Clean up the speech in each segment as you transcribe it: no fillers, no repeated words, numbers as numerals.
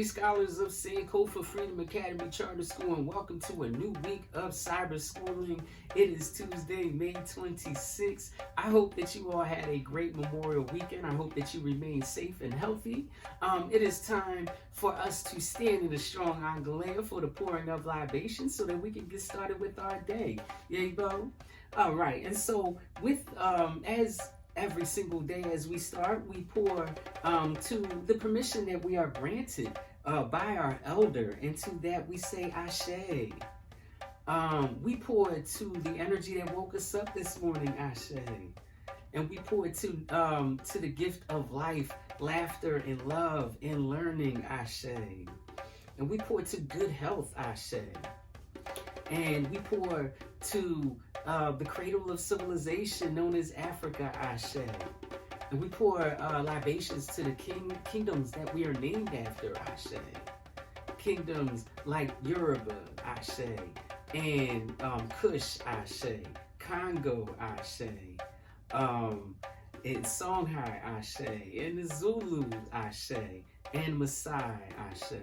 Scholars of Code for Freedom Academy Charter School, and welcome to a new week of cyber schooling. It is Tuesday, May 26th. I hope that you all had a great Memorial weekend. I hope that you remain safe and healthy. It is time for us to stand in a strong Angalea for the pouring of libations so that we can get started with our day. Yay, Bo? All right, and so with as every single day as we start, we pour to the permission that we are granted by our elder, and to that we say Ashe. We pour to the energy that woke us up this morning, Ashe. And we pour to the gift of life, laughter, and love, and learning, Ashe. And we pour to good health, Ashe. And we pour to the cradle of civilization known as Africa, Ashe. And we pour libations to the kingdoms that we are named after, Ashe. Kingdoms like Yoruba, Ashe. And Kush, Ashe. Congo, Ashe. And Songhai, Ashe. And the Zulus, Ashe. And Maasai, Ashe.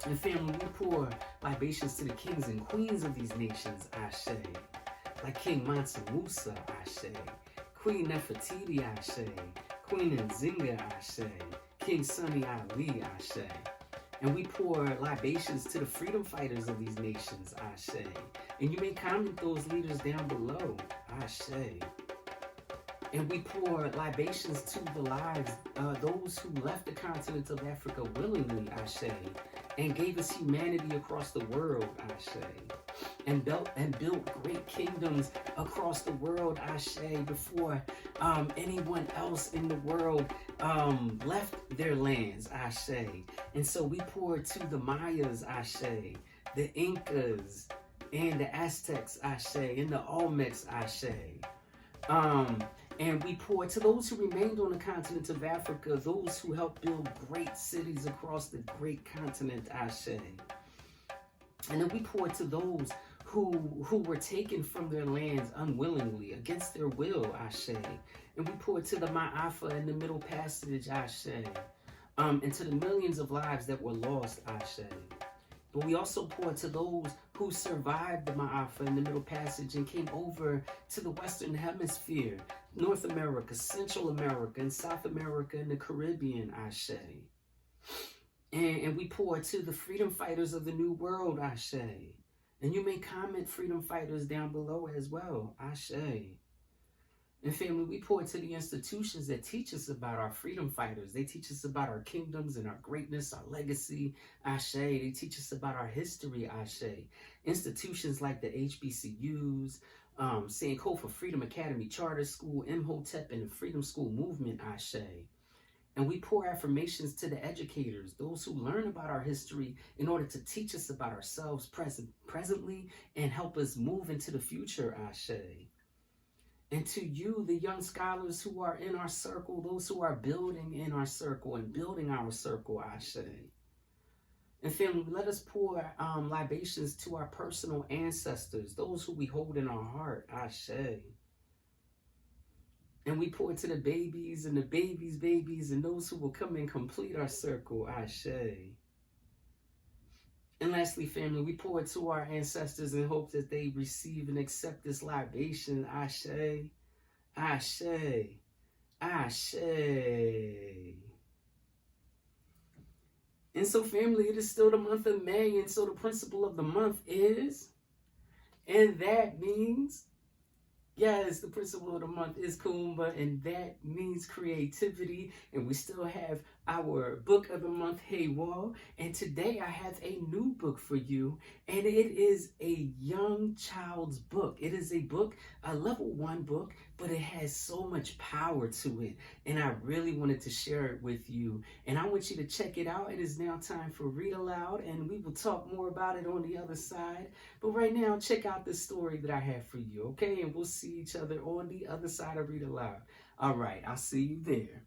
And family, we pour libations to the kings and queens of these nations, Ashe. Like King Mansa Musa, Ashe. Queen Nefertiti, Ashe. Queen Nzinga, Ashe. King Sunny Ali, Ashe. And we pour libations to the freedom fighters of these nations, Ashe. And you may comment those leaders down below, Ashe. And we pour libations to the lives, those who left the continent of Africa willingly, Ashe, and gave us humanity across the world, Ashe, and built great kingdoms across the world, Ashe, before anyone else in the world left their lands, Ashe. And so we pour to the Mayas, Ashe, the Incas, and the Aztecs, Ashe, and the Olmecs, Ashe. And we pour to those who remained on the continent of Africa, those who helped build great cities across the great continent, Ashe. And then we pour to those who were taken from their lands unwillingly, against their will, Ashe. And we pour to the Ma'afa and the Middle Passage, Ashe. And to the millions of lives that were lost, Ashe. But we also pour to those who survived the Ma'afa and the Middle Passage and came over to the Western Hemisphere, North America, Central America, and South America, and the Caribbean, Ashe. And we pour to the freedom fighters of the New World, Ashe. And you may comment freedom fighters down below as well, Ashe. And family, we pour to the institutions that teach us about our freedom fighters. They teach us about our kingdoms and our greatness, our legacy, Ashe. They teach us about our history, Ashe. Institutions like the HBCUs, Code for Freedom Academy Charter School, Imhotep, and the Freedom School Movement, Ashe. And we pour affirmations to the educators, those who learn about our history in order to teach us about ourselves presently and help us move into the future, Ashe. And to you, the young scholars who are in our circle, those who are building in our circle and building our circle, Ashe. And family, let us pour libations to our personal ancestors, those who we hold in our heart, Ashe. And we pour to the babies and the babies' babies and those who will come and complete our circle, Ashe. And lastly, family, we pour to our ancestors in hope that they receive and accept this libation, Ashe. Ashe. Ashe. And so, family, it is still the month of May, and so the principle of the month is, and that means, yes, the principle of the month is Kumba, and that means creativity, and we still have our book of the month, Hey Wall. And today I have a new book for you, and it is a young child's book. It is a book, a level 1 book, but it has so much power to it. And I really wanted to share it with you. And I want you to check it out. It is now time for Read Aloud, and we will talk more about it on the other side. But right now, check out the story that I have for you, okay? And we'll see each other on the other side of Read Aloud. All right, I'll see you there.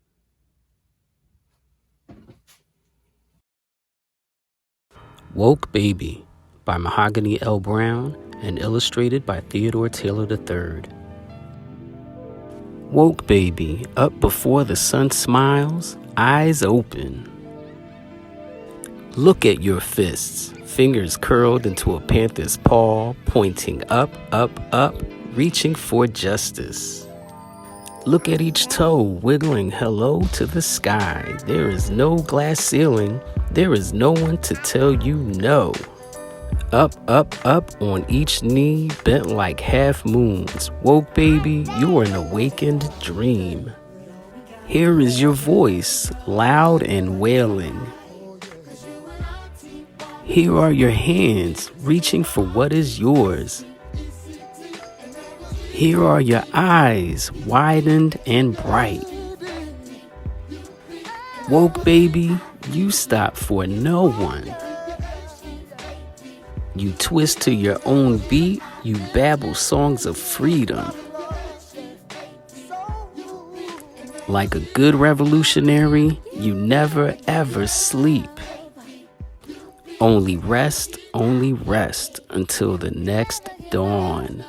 Woke Baby by Mahogany L. Brown and illustrated by Theodore Taylor III. Woke baby, up before the sun smiles, eyes open. Look at your fists, fingers curled into a panther's paw, pointing up, up, up, reaching for justice. Look at each toe, wiggling hello to the sky. There is no glass ceiling, there is no one to tell you no. Up, up, up on each knee, bent like half moons. Woke baby, you're an awakened dream. Here is your voice, loud and wailing. Here are your hands, reaching for what is yours. Here are your eyes, widened and bright. Woke baby, you stop for no one. You twist to your own beat, you babble songs of freedom. Like a good revolutionary, you never ever sleep. Only rest until the next dawn.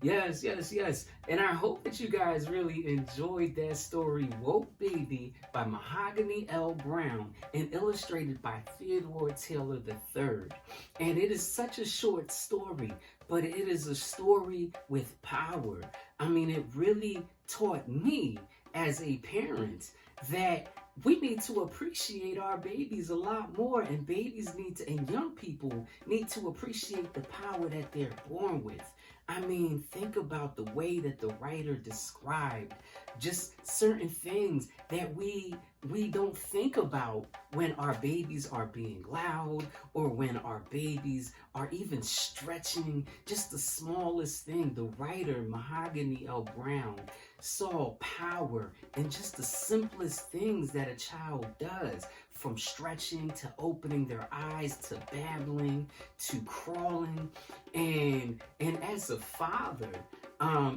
Yes, yes, yes. And I hope that you guys really enjoyed that story, Woke Baby by Mahogany L. Brown and illustrated by Theodore Taylor III. And it is such a short story, but it is a story with power. I mean, it really taught me as a parent that we need to appreciate our babies a lot more, and babies and young people need to appreciate the power that they're born with. I mean, think about the way that the writer described just certain things that we don't think about when our babies are being loud, or when our babies are even stretching, just the smallest thing. The writer, Mahogany L. Brown, saw power in just the simplest things that a child does, from stretching to opening their eyes to babbling to crawling. And as a father,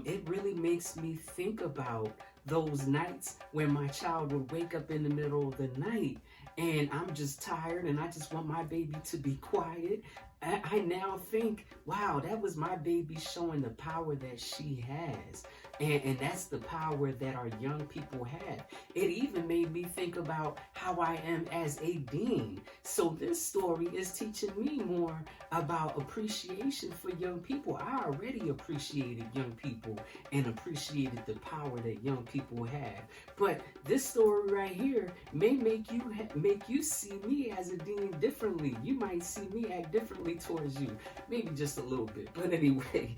it really makes me think about those nights when my child would wake up in the middle of the night and I'm just tired and I just want my baby to be quiet. I now think, wow, that was my baby showing the power that she has. And that's the power that our young people have. It even made me think about how I am as a dean. So this story is teaching me more about appreciation for young people. I already appreciated young people and appreciated the power that young people have. But this story right here may make you see me as a dean differently. You might see me act differently towards you, maybe just a little bit. But anyway,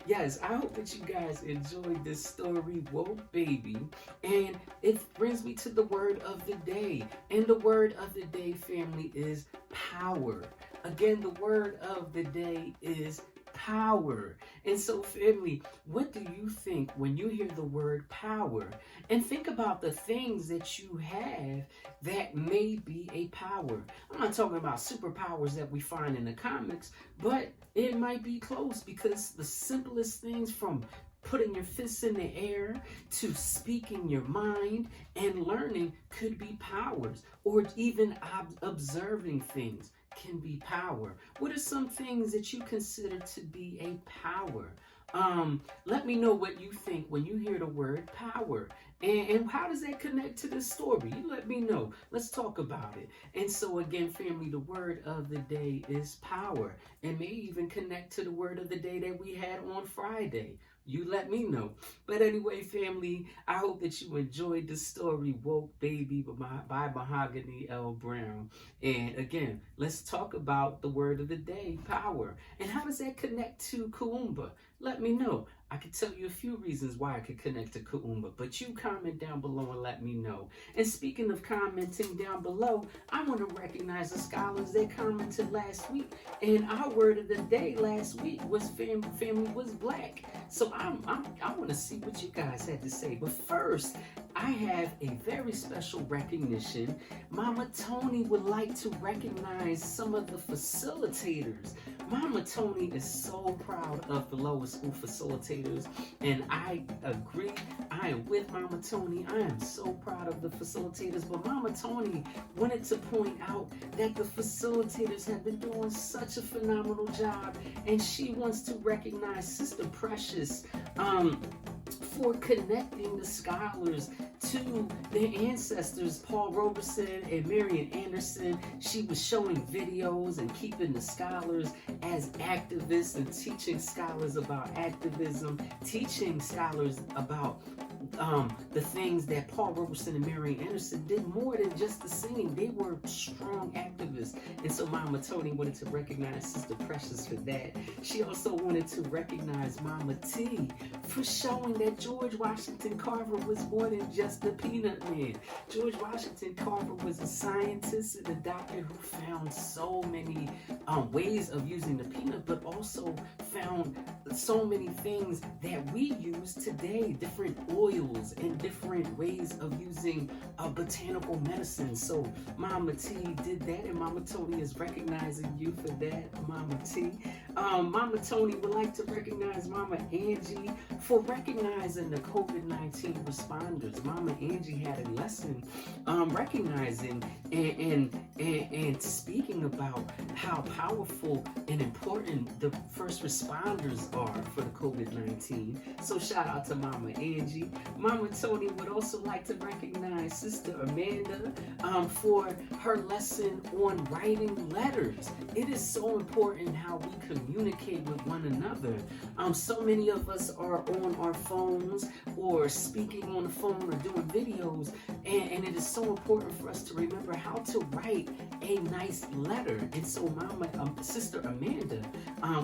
yes, I hope that you guys enjoyed this story, Woke Baby. And it brings me to the word of the day. And the word of the day, family, is power. Again, the word of the day is power. And so, family, what do you think when you hear the word power? And think about the things that you have that may be a power. I'm not talking about superpowers that we find in the comics, but it might be close, because the simplest things, from putting your fists in the air to speaking your mind and learning, could be powers. Or even observing things can be power. What are some things that you consider to be a power? Let me know what you think when you hear the word power. And how does that connect to this story? You let me know. Let's talk about it. And so again, family, the word of the day is power. And may even connect to the word of the day that we had on Friday, You let me know. But anyway, family, I hope that you enjoyed the story Woke Baby by Mahogany L. Brown. And again, let's talk about the word of the day, power. And how does that connect to Kuumba? Let me know. I could tell you a few reasons why I could connect to Kuumba, but you comment down below and let me know. And speaking of commenting down below, I want to recognize the scholars that commented last week. And our word of the day last week was family was black. So I want to see what you guys had to say. But first, I have a very special recognition. Mama Tony would like to recognize some of the facilitators. Mama Tony is so proud of the lower school facilitators, and I agree. I am with Mama Tony. I am so proud of the facilitators, but Mama Tony wanted to point out that the facilitators have been doing such a phenomenal job, and she wants to recognize Sister Precious for connecting the scholars to their ancestors, Paul Robeson and Marian Anderson. She was showing videos and keeping the scholars as activists and teaching scholars about activism, teaching scholars about the things that Paul Robeson and Marian Anderson did more than just the singing. They were strong activists. And so Mama Tony wanted to recognize Sister Precious for that. She also wanted to recognize Mama T for showing that George Washington Carver was more than just a peanut man. George Washington Carver was a scientist and a doctor who found so many ways of using the peanut, but also found so many things that we use today, different oils and different ways of using botanical medicine. So Mama T did that, and Mama Tony is recognizing you for that, Mama T. Mama Tony would like to recognize Mama Angie for recognizing the COVID-19 responders. Mama Angie had a lesson recognizing and speaking about how powerful and important the first responders are for the COVID-19. So shout out to Mama Angie. Mama Tony would also like to recognize Sister Amanda for her lesson on writing letters. It is so important how we communicate with one another. So many of us are on our phones or speaking on the phone or doing videos, and it is so important for us to remember how to write a nice letter. And so Sister Amanda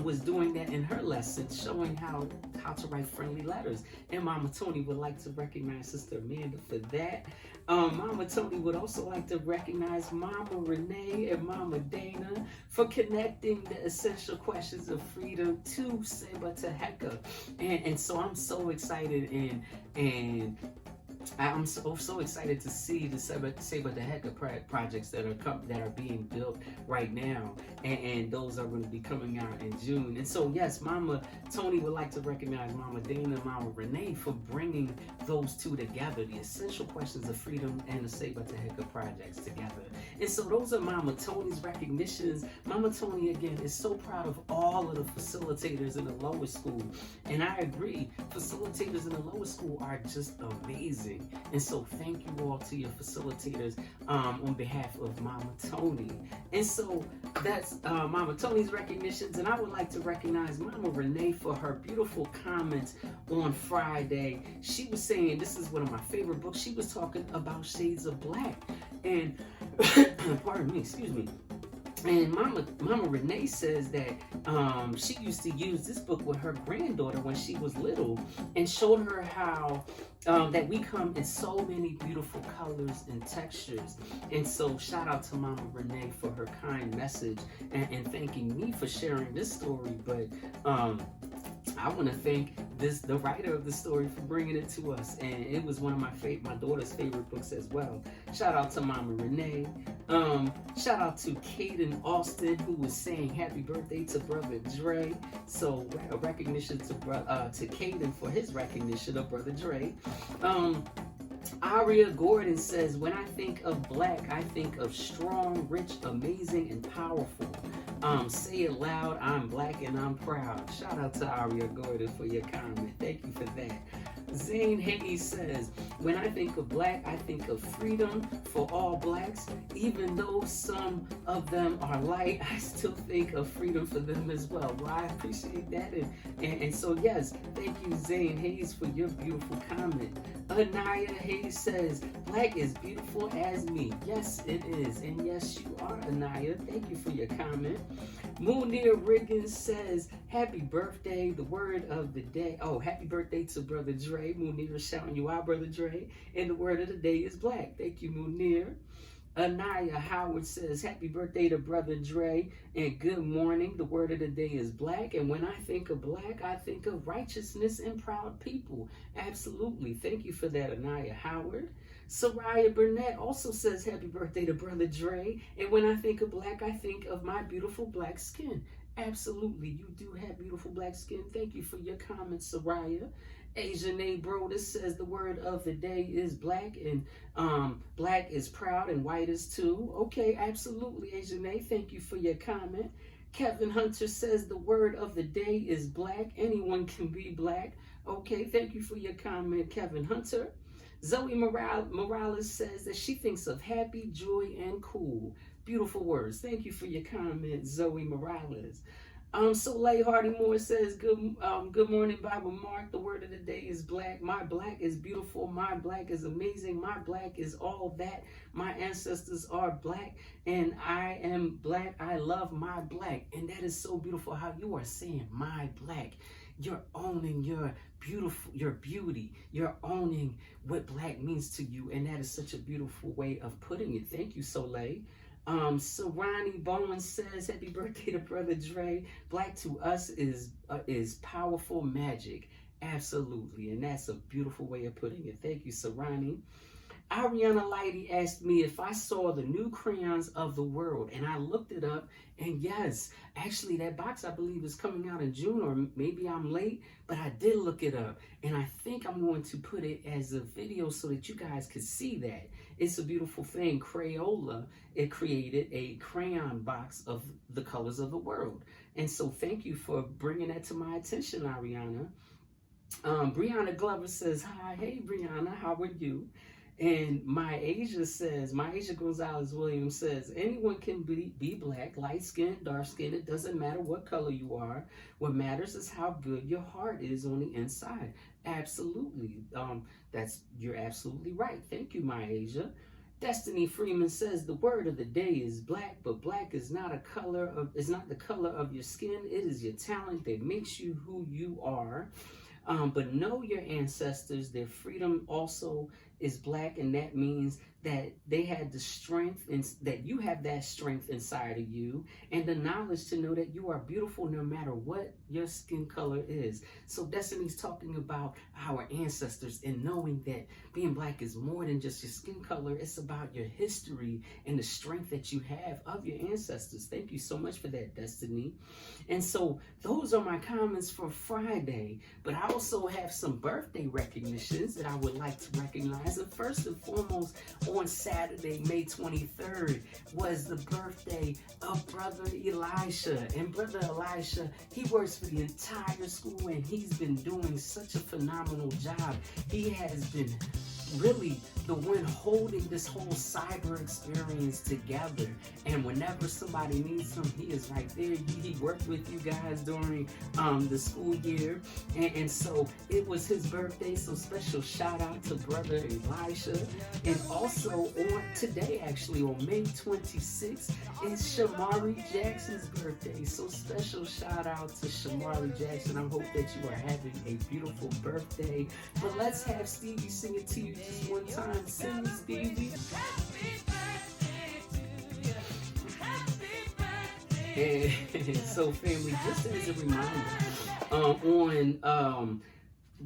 was doing that in her lesson, showing how to write friendly letters. And Mama Tony would like to recognize Sister Amanda for that. Mama Tony would also like to recognize Mama Renee and Mama Dana for connecting the essential questions of freedom to Seba Teheka. And so I'm so excited and I'm so excited to see the Seba Teheka projects that are being built right now, and those are going to be coming out in June. And so yes, Mama Tony would like to recognize Mama Dana and Mama Renee for bringing those two together, the essential questions of freedom and the Seba Teheka projects together. And so those are Mama Tony's recognitions. Mama Tony again is so proud of all of the facilitators in the lower school, and I agree, facilitators in the lower school are just amazing. And so thank you all to your facilitators on behalf of Mama Tony. And so that's Mama Tony's recognitions, and I would like to recognize Mama Renee for her beautiful comments on Friday. She was saying, this is one of my favorite books. She was talking about Shades of Black, and pardon me, excuse me. And Mama Renee says that she used to use this book with her granddaughter when she was little, and showed her how that we come in so many beautiful colors and textures. And so shout out to Mama Renee for her kind message and thanking me for sharing this story. But I want to thank the writer of the story for bringing it to us, and it was one of my daughter's favorite books as well. Shout out to Mama Renee. Shout out to Caden Austin, who was saying happy birthday to Brother Dre. So a recognition to Caden for his recognition of Brother Dre. Aria Gordon says, when I think of black, I think of strong, rich, amazing, and powerful. Say it loud, I'm black and I'm proud. Shout out to Aria Gordon for your comment. Thank you for that. Zane Hayes says, When I think of black, I think of freedom for all blacks. Even though some of them are light, I still think of freedom for them as well. Well, I appreciate that. And so, yes, thank you, Zane Hayes, for your beautiful comment. Anaya Hayes says, black is beautiful as me. Yes, it is. And yes, you are, Anaya. Thank you for your comment. Munir Riggins says, happy birthday, the word of the day. Oh, happy birthday to Brother Dre. Munir is shouting you out, Brother Dre. And the word of the day is black. Thank you, Munir. Anaya Howard says, happy birthday to Brother Dre and good morning. The word of the day is black. And when I think of black, I think of righteousness and proud people. Absolutely. Thank you for that, Anaya Howard. Soraya Burnett also says, happy birthday to Brother Dre. And when I think of black, I think of my beautiful black skin. Absolutely. You do have beautiful black skin. Thank you for your comments, Soraya. Asian A. Brodus says the word of the day is black, and black is proud and white is too. Okay, absolutely, Asian A. Thank you for your comment. Kevin Hunter says the word of the day is black. Anyone can be black. Okay, thank you for your comment, Kevin Hunter. Zoe Morales says that she thinks of happy, joy, and cool. Beautiful words. Thank you for your comment, Zoe Morales. Soleil Hardy Moore says, good morning, Bible Mark. The word of the day is black. My black is beautiful. My black is amazing. My black is all that. My ancestors are black, and I am black. I love my black. And that is so beautiful how you are saying my black. You're owning your beauty. You're owning what black means to you. And that is such a beautiful way of putting it. Thank you, Soleil. Serrani Bowen says, happy birthday to Brother Dre. Black to us is powerful magic. Absolutely. And that's a beautiful way of putting it. Thank you, Serrani. Ariana Lighty asked me if I saw the new crayons of the world, and I looked it up, and yes, actually that box I believe is coming out in June, or maybe I'm late, but I did look it up, and I think I'm going to put it as a video so that you guys can see that. It's a beautiful thing. Crayola, it created a crayon box of the colors of the world, and so thank you for bringing that to my attention, Ariana. Brianna Glover says, hi, hey Brianna, how are you? And Myasia Gonzalez Williams says, anyone can be black, light skinned, dark skinned. It doesn't matter what color you are. What matters is how good your heart is on the inside. Absolutely. You're absolutely right. Thank you, Myasia. Destiny Freeman says the word of the day is black, but black is not the color of your skin. It is your talent that makes you who you are. But know your ancestors. Their freedom also is black, and that means that they had the strength, and that you have that strength inside of you, and the knowledge to know that you are beautiful no matter what your skin color is. So Destiny's talking about our ancestors and knowing that being black is more than just your skin color. It's about your history and the strength that you have of your ancestors. Thank you so much for that, Destiny. And so those are my comments for Friday, but I also have some birthday recognitions that I would like to recognize. And first and foremost, on Saturday, May 23rd, was the birthday of Brother Elisha. And Brother Elisha, he works for the entire school, and he's been doing such a phenomenal job. He has been really the one holding this whole cyber experience together. And whenever somebody needs him, he is right there. He worked with you guys during the school year. And so it was his birthday. So special shout out to Brother Elisha. And also on today, actually on May 26th, is Shamari Jackson's birthday. So special shout out to Shamari Jackson. I hope that you are having a beautiful birthday. But let's have Stevie sing it to you just one time. Sing, Stevie. Happy birthday to you. Happy birthday. And so, family, just as a reminder, on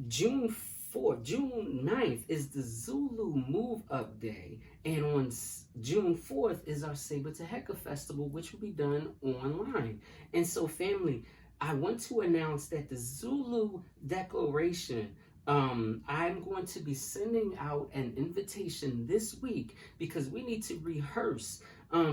June 9th is the Zulu Move Up Day, and on June 4th is our Saber to Hecka Festival, which will be done online. And so, family, I want to announce that the Zulu Declaration I'm going to be sending out an invitation this week because we need to rehearse.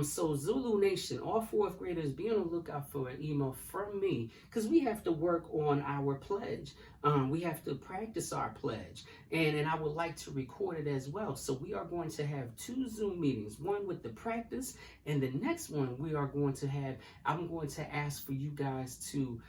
So Zulu Nation, all fourth graders, be on the lookout for an email from me because we have to work on our pledge. We have to practice our pledge, and I would like to record it as well. So we are going to have 2 Zoom meetings, one with the practice, and the next one we are going to have, I'm going to ask for you guys to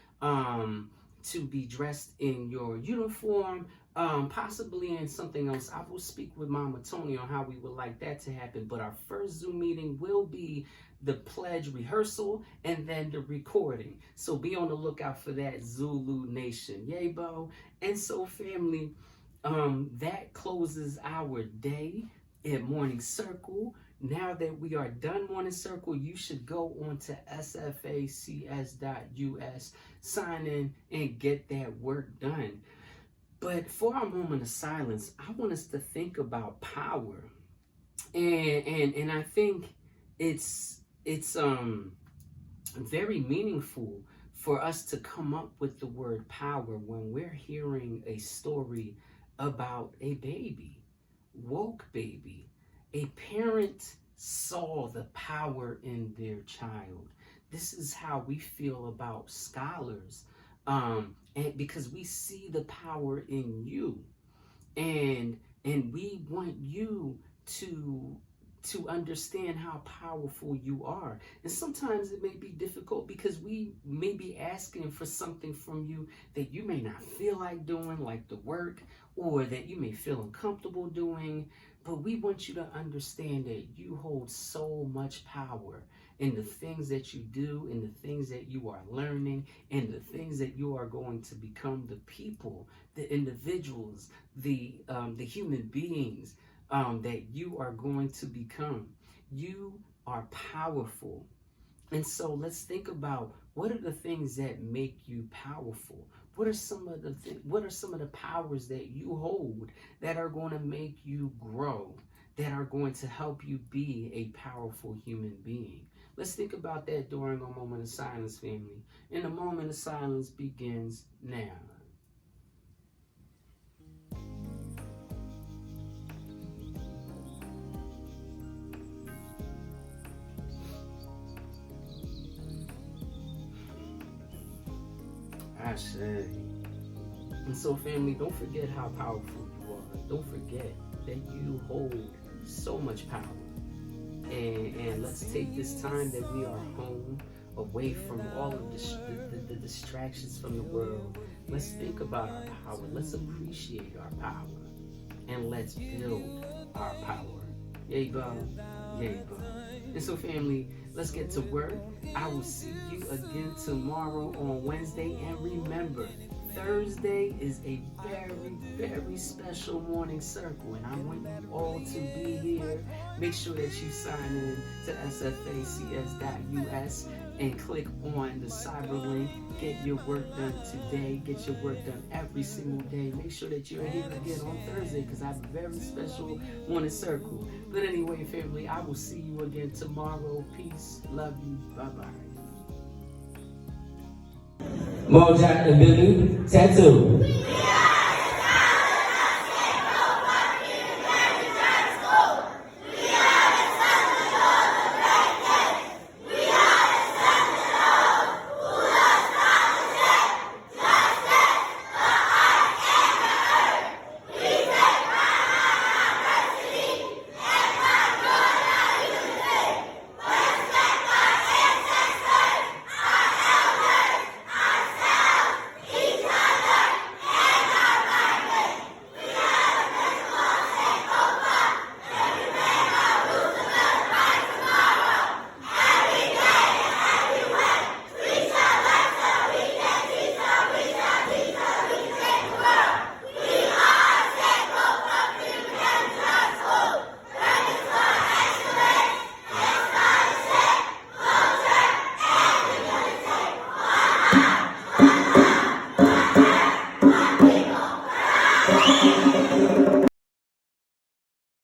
be dressed in your uniform, possibly in something else. I will speak with Mama Tony on how we would like that to happen. But our first Zoom meeting will be the pledge rehearsal and then the recording. So be on the lookout for that, Zulu Nation. Yay, Bo. And so, family, that closes our day at Morning Circle. Now that we are done Morning Circle, you should go on to sfacs.us, sign in, and get that work done. But for our moment of silence, I want us to think about power. And I think it's very meaningful for us to come up with the word power when we're hearing a story about a baby, woke baby. A parent saw the power in their child. This is how we feel about scholars, and because we see the power in you, and we want you to understand how powerful you are. And sometimes it may be difficult because we may be asking for something from you that you may not feel like doing, like the work, or that you may feel uncomfortable doing. But we want you to understand that you hold so much power in the things that you do, in the things that you are learning, in the things that you are going to become, the people, the individuals, the human beings that you are going to become. You are powerful. And so let's think about, what are the things that make you powerful? What are some of the powers that you hold that are going to make you grow, that are going to help you be a powerful human being? Let's think about that during our moment of silence, family. And the moment of silence begins now. I say. And so, family, don't forget how powerful you are. Don't forget that you hold so much power. And let's take this time that we are home, away from all of the distractions from the world. Let's think about our power. Let's appreciate our power. And let's build our power. Yay, bro. Yay, bro. And so, family, let's get to work. I will see you again tomorrow on Wednesday. And remember, Thursday is a very, very special morning circle, and I want you all to be here. Make sure that you sign in to sfacs.us and click on the cyber link. Get your work done today. Get your work done every single day. Make sure that you're here again on Thursday because I have a very special morning circle. But anyway, family, I will see you again tomorrow. Peace. Love you. Bye-bye. Mo Jack the Building Tattoo.